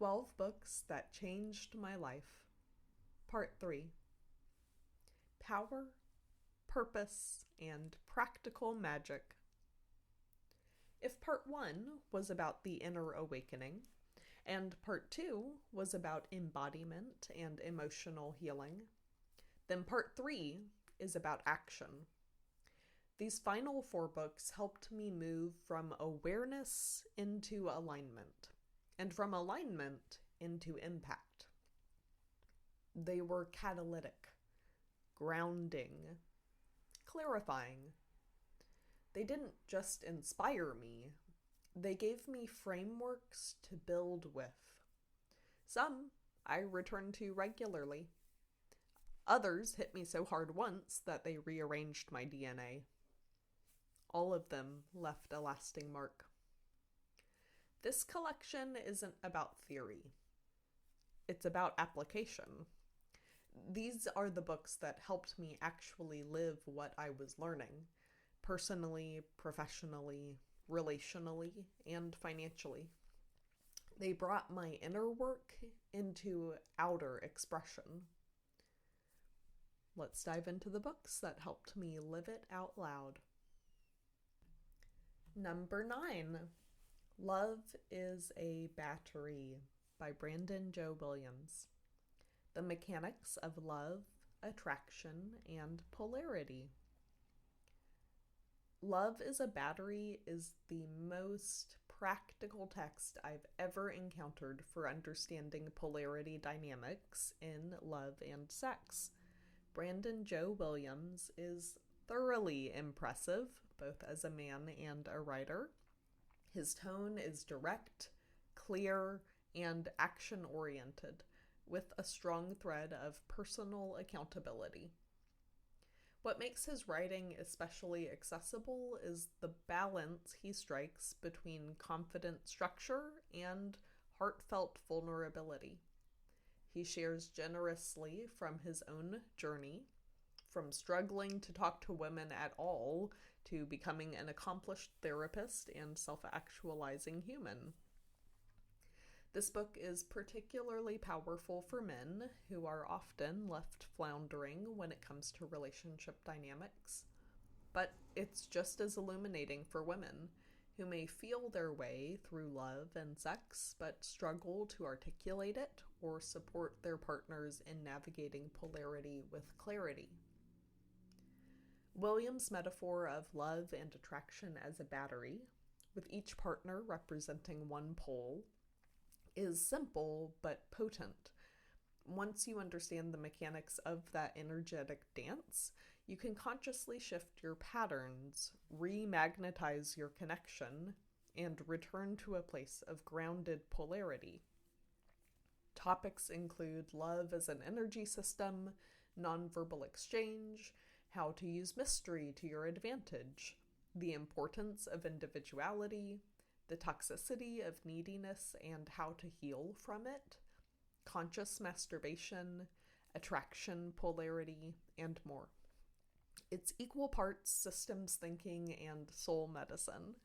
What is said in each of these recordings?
12 Books That Changed My Life. Part 3. Power, Purpose, and Practical Magic. If Part 1 was about the inner awakening, and Part 2 was about embodiment and emotional healing, then Part 3 is about action. These final 4 books helped me move from awareness into alignment, and from alignment into impact. They were catalytic, grounding, clarifying. They didn't just inspire me, they gave me frameworks to build with. Some I return to regularly. Others hit me so hard once that they rearranged my DNA. All of them left a lasting mark. This collection isn't about theory. It's about application. These are the books that helped me actually live what I was learning, personally, professionally, relationally, and financially. They brought my inner work into outer expression. Let's dive into the books that helped me live it out loud. Number 9. Love is a Battery by Brandon Joe Williams. The Mechanics of Love, Attraction, and Polarity. Love is a Battery is the most practical text I've ever encountered for understanding polarity dynamics in love and sex. Brandon Joe Williams is thoroughly impressive, both as a man and a writer. His tone is direct, clear, and action-oriented, with a strong thread of personal accountability. What makes his writing especially accessible is the balance he strikes between confident structure and heartfelt vulnerability. He shares generously from his own journey, from struggling to talk to women at all to becoming an accomplished therapist and self-actualizing human. This book is particularly powerful for men who are often left floundering when it comes to relationship dynamics, but it's just as illuminating for women who may feel their way through love and sex but struggle to articulate it or support their partners in navigating polarity with clarity. Williams' metaphor of love and attraction as a battery, with each partner representing one pole, is simple but potent. Once you understand the mechanics of that energetic dance, you can consciously shift your patterns, remagnetize your connection, and return to a place of grounded polarity. Topics include love as an energy system, nonverbal exchange, how to use mystery to your advantage, the importance of individuality, the toxicity of neediness and how to heal from it, conscious masturbation, attraction polarity, and more. It's equal parts systems thinking and soul medicine.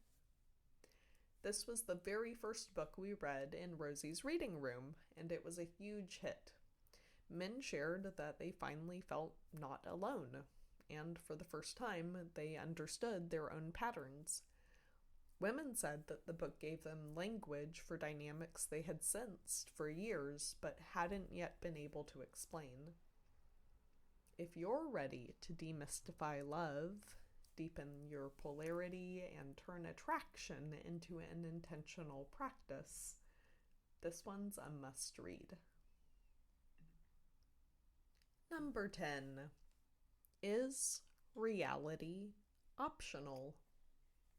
This was the very first book we read in Rosie's reading room, and it was a huge hit. Men shared that they finally felt not alone, and for the first time, they understood their own patterns. Women said that the book gave them language for dynamics they had sensed for years but hadn't yet been able to explain. If you're ready to demystify love, deepen your polarity, and turn attraction into an intentional practice, this one's a must-read. Number 10. Is Reality Optional?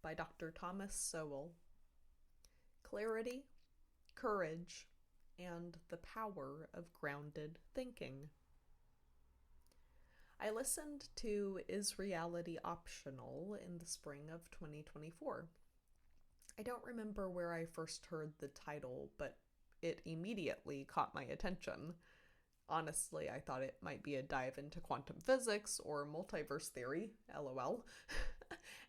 By Dr. Thomas Sowell. Clarity, courage, and the power of grounded thinking. I listened to Is Reality Optional in the spring of 2024. I don't remember where I first heard the title, but it immediately caught my attention. Honestly, I thought it might be a dive into quantum physics or multiverse theory, lol.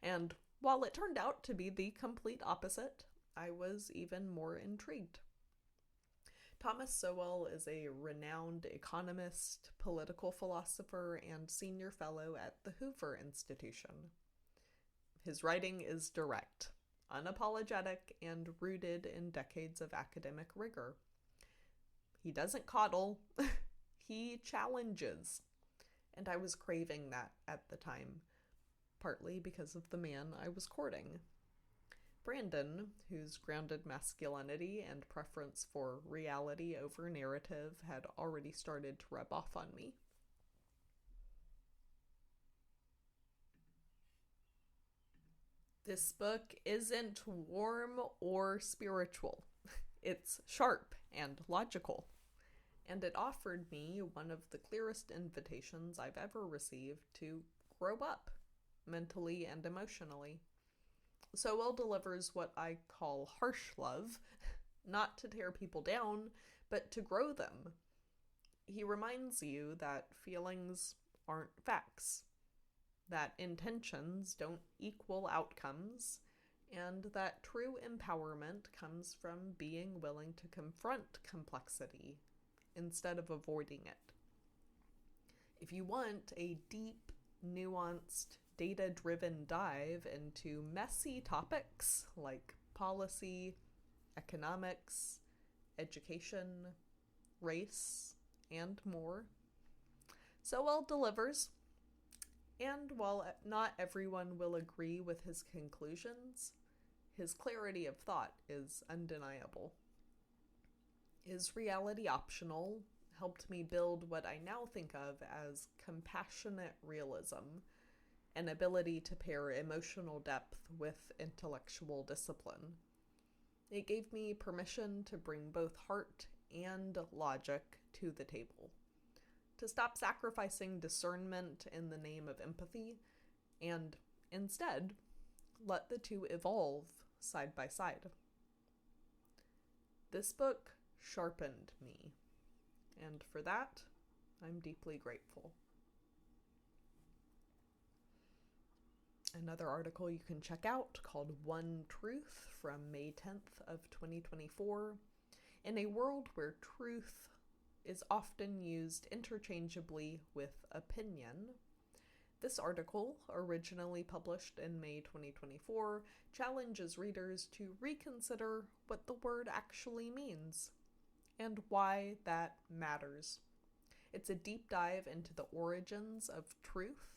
And while it turned out to be the complete opposite, I was even more intrigued. Thomas Sowell is a renowned economist, political philosopher, and senior fellow at the Hoover Institution. His writing is direct, unapologetic, and rooted in decades of academic rigor. He doesn't coddle, he challenges. And I was craving that at the time, partly because of the man I was courting. Brandon, whose grounded masculinity and preference for reality over narrative had already started to rub off on me. This book isn't warm or spiritual. It's sharp and logical. And it offered me one of the clearest invitations I've ever received to grow up, mentally and emotionally. Sowell delivers what I call harsh love, not to tear people down, but to grow them. He reminds you that feelings aren't facts, that intentions don't equal outcomes, and that true empowerment comes from being willing to confront complexity instead of avoiding it. If you want a deep, nuanced, data-driven dive into messy topics like policy, economics, education, race, and more, Sowell delivers. And while not everyone will agree with his conclusions, his clarity of thought is undeniable. Is reality optional helped me build what I now think of as compassionate realism, an ability to pair emotional depth with intellectual discipline. It gave me permission to bring both heart and logic to the table, to stop sacrificing discernment in the name of empathy, and instead, let the two evolve side by side. This book sharpened me, and for that, I'm deeply grateful. Another article you can check out called One Truth from May 10th of 2024. In a world where truth is often used interchangeably with opinion, this article, originally published in May 2024, challenges readers to reconsider what the word actually means and why that matters. It's a deep dive into the origins of truth,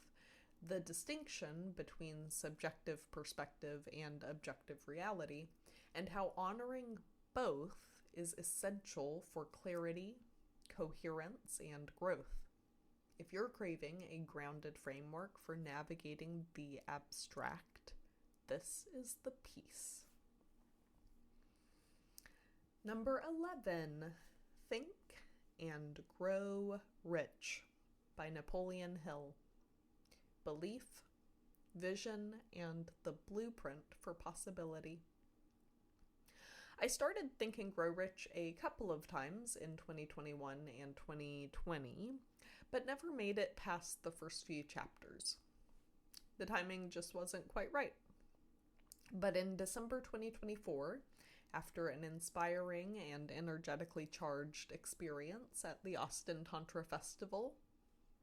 the distinction between subjective perspective and objective reality, and how honoring both is essential for clarity, coherence, and growth. If you're craving a grounded framework for navigating the abstract, this is the piece. Number 11, Think and Grow Rich by Napoleon Hill. Belief, vision, and the blueprint for possibility. I started Think and Grow Rich a couple of times in 2021 and 2020, but never made it past the first few chapters. The timing just wasn't quite right. But in December 2024, after an inspiring and energetically charged experience at the Austin Tantra Festival,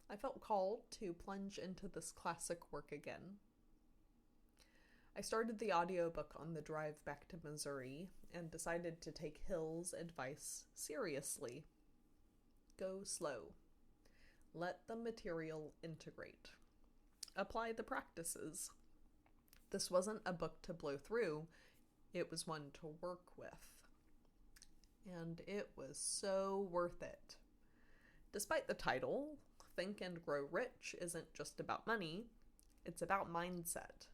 I felt called to plunge into this classic work again. I started the audiobook on the drive back to Missouri and decided to take Hill's advice seriously. Go slow. Let the material integrate. Apply the practices. This wasn't a book to blow through, it was one to work with. And it was so worth it. Despite the title, Think and Grow Rich isn't just about money, it's about mindset,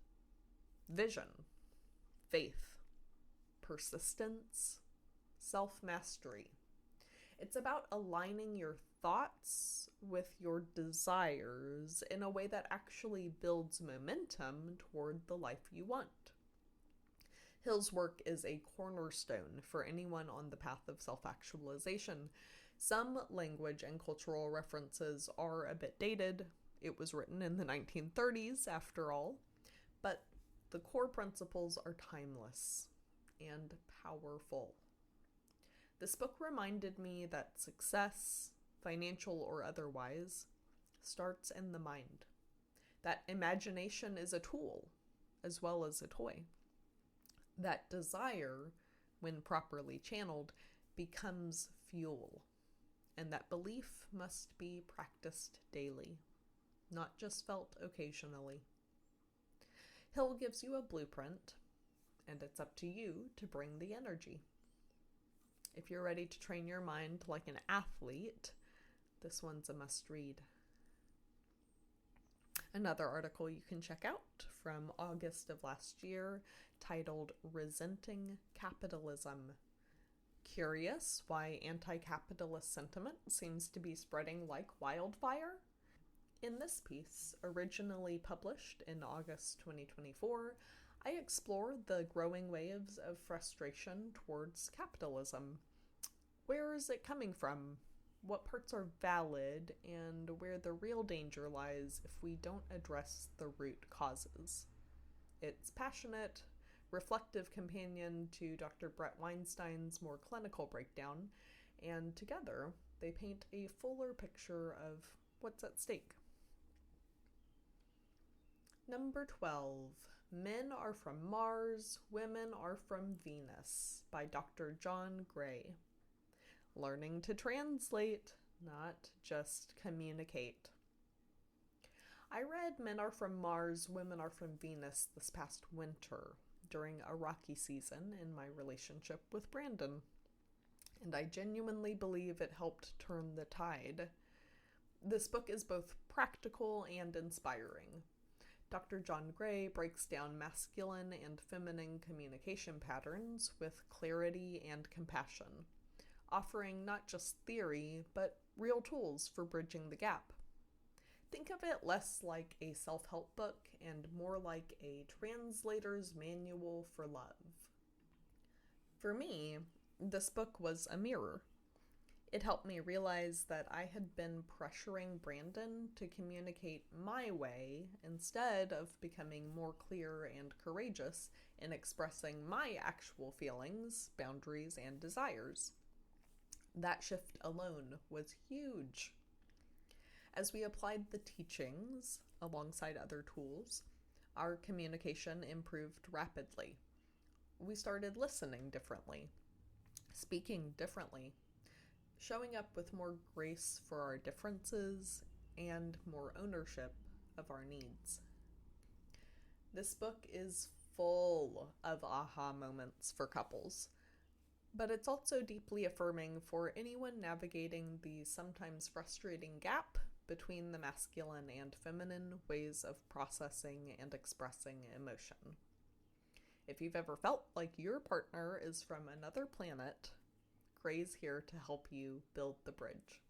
vision, faith, persistence, self-mastery. It's about aligning your thoughts with your desires in a way that actually builds momentum toward the life you want. Hill's work is a cornerstone for anyone on the path of self-actualization. Some language and cultural references are a bit dated. It was written in the 1930s, after all. But the core principles are timeless and powerful. This book reminded me that success, financial or otherwise, starts in the mind. That imagination is a tool as well as a toy. That desire, when properly channeled, becomes fuel. And that belief must be practiced daily, not just felt occasionally. Hill gives you a blueprint, and it's up to you to bring the energy. If you're ready to train your mind like an athlete, this one's a must-read. Another article you can check out from August of last year, titled Resenting Capitalism. Curious why anti-capitalist sentiment seems to be spreading like wildfire? In this piece, originally published in August 2024, I explore the growing waves of frustration towards capitalism. Where is it coming from? What parts are valid, and where the real danger lies if we don't address the root causes. It's passionate, reflective companion to Dr. Brett Weinstein's more clinical breakdown, and together they paint a fuller picture of what's at stake. Number 12, Men Are From Mars, Women Are From Venus, by Dr. John Gray. Learning to translate, not just communicate. I read Men Are From Mars, Women Are From Venus this past winter during a rocky season in my relationship with Brandon, and I genuinely believe it helped turn the tide. This book is both practical and inspiring. Dr. John Gray breaks down masculine and feminine communication patterns with clarity and compassion, offering not just theory, but real tools for bridging the gap. Think of it less like a self-help book and more like a translator's manual for love. For me, this book was a mirror. It helped me realize that I had been pressuring Brandon to communicate my way instead of becoming more clear and courageous in expressing my actual feelings, boundaries, and desires. That shift alone was huge. As we applied the teachings alongside other tools, our communication improved rapidly. We started listening differently, speaking differently, showing up with more grace for our differences and more ownership of our needs. This book is full of aha moments for couples, but it's also deeply affirming for anyone navigating the sometimes frustrating gap between the masculine and feminine ways of processing and expressing emotion. If you've ever felt like your partner is from another planet, Gray's here to help you build the bridge.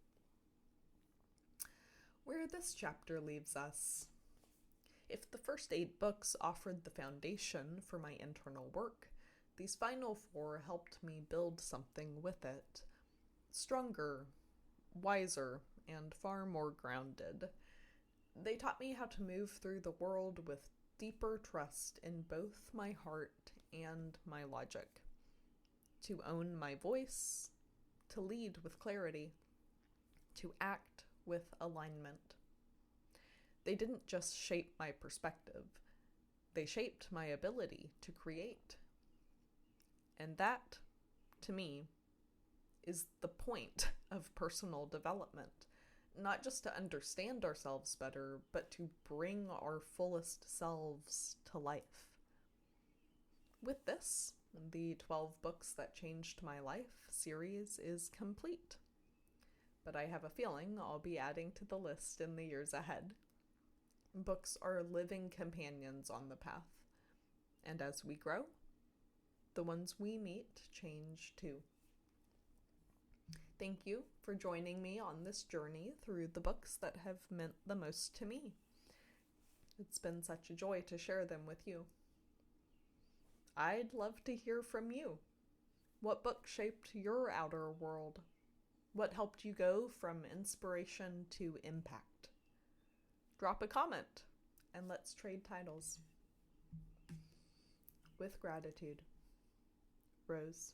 Where this chapter leaves us. If the first 8 books offered the foundation for my internal work, these final 4 helped me build something with it. Stronger, wiser, and far more grounded. They taught me how to move through the world with deeper trust in both my heart and my logic. To own my voice, to lead with clarity, to act with alignment. They didn't just shape my perspective, they shaped my ability to create. And that, to me, is the point of personal development. Not just to understand ourselves better, but to bring our fullest selves to life. With this, the 12 Books That Changed My Life series is complete. But I have a feeling I'll be adding to the list in the years ahead. Books are living companions on the path. And as we grow, the ones we meet change too. Thank you for joining me on this journey through the books that have meant the most to me. It's been such a joy to share them with you. I'd love to hear from you. What book shaped your outer world? What helped you go from inspiration to impact? Drop a comment and let's trade titles. With gratitude, Rose.